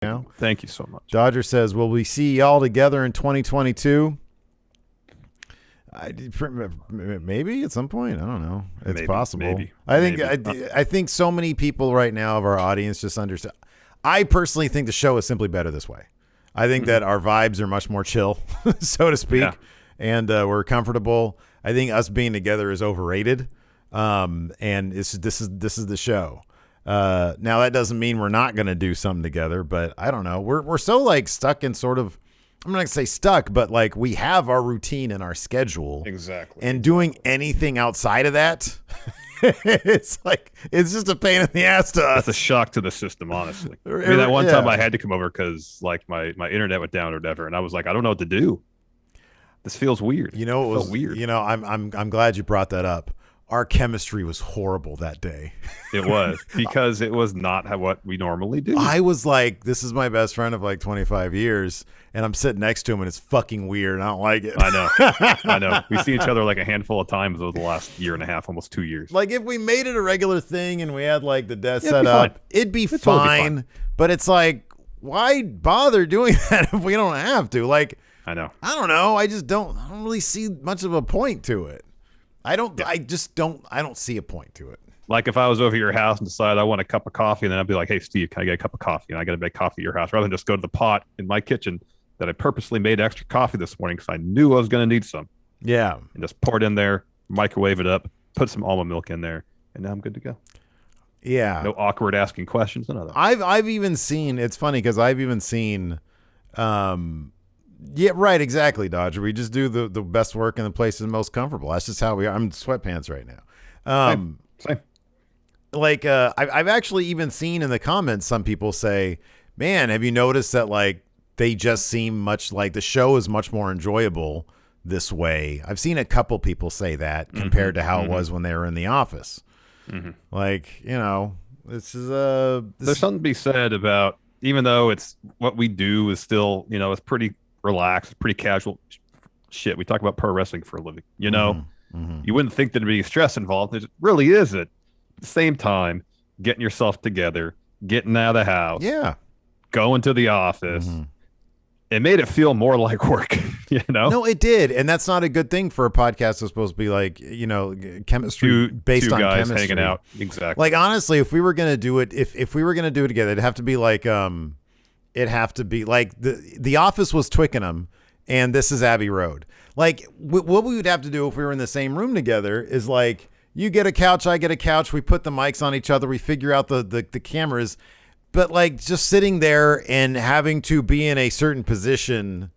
Now. Thank you so much. Dodger says, will we see y'all together in 2022? Maybe at some point. I don't know. It's possible. Maybe. I think so many people right now of our audience just understand. I personally think the show is simply better this way. I think that our vibes are much more chill, so to speak, and we're comfortable. I think us being together is overrated, and this is the show. Now that doesn't mean we're not going to do something together, but I don't know. We're so like stuck in sort of, I'm not going to say stuck, but like we have our routine and our schedule. Exactly. And doing anything outside of that, it's just a pain in the ass to us. That's a shock to the system, honestly. I mean, that one time I had to come over because like my internet went down or whatever, and I was like, I don't know what to do. This feels weird. You know, it was weird. You know, I'm glad you brought that up. Our chemistry was horrible that day. It was because it was not what we normally do. I was like, this is my best friend of like 25 years, and I'm sitting next to him, and it's fucking weird. I don't like it. I know. We see each other like a handful of times over the last year and a half, almost 2 years. Like if we made it a regular thing and we had like the desk set up, it'd be fine. Totally fine. But it's like, why bother doing that if we don't have to? Like, I know. I don't know. I don't really see much of a point to it. I don't see a point to it. Like if I was over your house and decide I want a cup of coffee, and then I'd be like, hey, Steve, can I get a cup of coffee? And I got to make coffee at your house rather than just go to the pot in my kitchen that I purposely made extra coffee this morning because I knew I was going to need some. Yeah. And just pour it in there, microwave it up, put some almond milk in there, and now I'm good to go. Yeah. No awkward asking questions. None of that. I've even seen, it's funny because I've even seen, yeah, right, exactly, Dodger. We just do the best work in the places most comfortable. That's just how we are. I'm in sweatpants right now. Same. Like, I've actually even seen in the comments some people say, man, have you noticed that, like, they just seem much like the show is much more enjoyable this way? I've seen a couple people say that compared to how it was when they were in the office. Like, you know, this is there's something to be said about, even though it's what we do is still, you know, it's pretty relaxed, pretty casual shit. We talk about pro wrestling for a living, you know. You wouldn't think there'd be stress involved. It really isn't. At the same time, getting yourself together, getting out of the house, going to the office, it made it feel more like work, you know. No, it did, and that's not a good thing for a podcast that's supposed to be like, you know, chemistry based two on guys chemistry. hanging out. Exactly. Like honestly, if we were gonna do it, if we were gonna do it together, it'd have to be like it'd have to be like the Office was Twickenham and this is Abbey Road. Like what we would have to do if we were in the same room together is like, you get a couch, I get a couch, we put the mics on each other, we figure out the cameras, but like just sitting there and having to be in a certain position,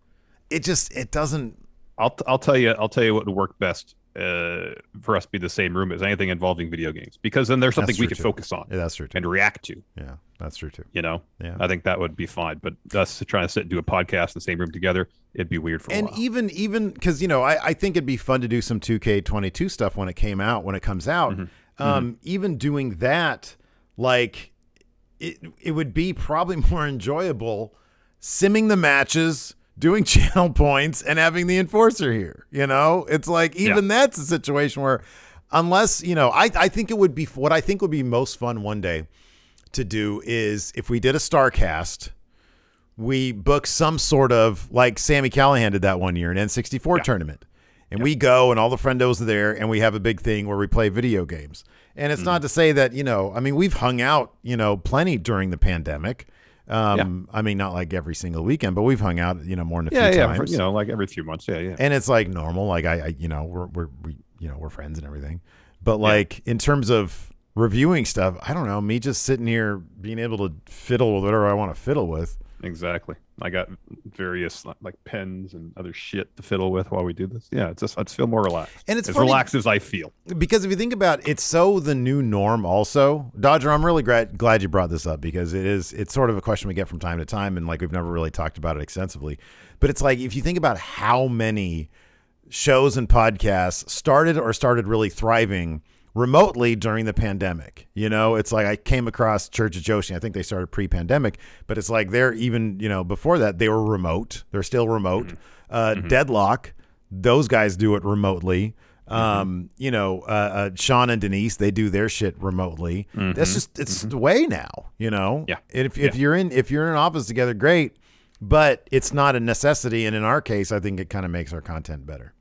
it doesn't. I'll tell you what would work best for us to be the same room as anything involving video games, because then there's something we can focus on. Yeah, that's true too. And react to. Yeah, that's true too. You know, yeah, I think that would be fine. But us trying to sit and do a podcast in the same room together, it'd be weird for a while. And even because, you know, I think it'd be fun to do some 2K22 stuff when it comes out. Even doing that, like it would be probably more enjoyable simming the matches, doing channel points, and having the enforcer here. You know, it's like even that's a situation where, unless, you know, I think it would be, what I think would be most fun one day to do is if we did a Starcast, we book some sort of, like Sammy Callahan did that one year, an N64 tournament. And we go and all the friendos are there and we have a big thing where we play video games. And it's not to say that, you know, I mean, we've hung out, you know, plenty during the pandemic. I mean, not like every single weekend, but we've hung out, you know, more than a few times. You know, like every few months. Yeah. And it's like normal. Like I you know, we're friends and everything. But like in terms of reviewing stuff, I don't know, me just sitting here being able to fiddle with whatever I want to fiddle with. Exactly. I got various like pens and other shit to fiddle with while we do this. Yeah, it's just, I just feel more relaxed. And it's as funny, relaxed as I feel. Because if you think about it, it's so the new norm also. Dodger, I'm really glad you brought this up, because it's sort of a question we get from time to time, and like we've never really talked about it extensively. But it's like, if you think about how many shows and podcasts started really thriving remotely during the pandemic. You know, it's like I came across Church of Joshi. I think they started pre-pandemic, but it's like they're even, you know, before that they were remote. They're still remote. Deadlock, those guys do it remotely. Sean and Denise, they do their shit remotely. That's just it's the way now. Yeah. If you're in an office together, great, but it's not a necessity. And in our case, I think it kind of makes our content better.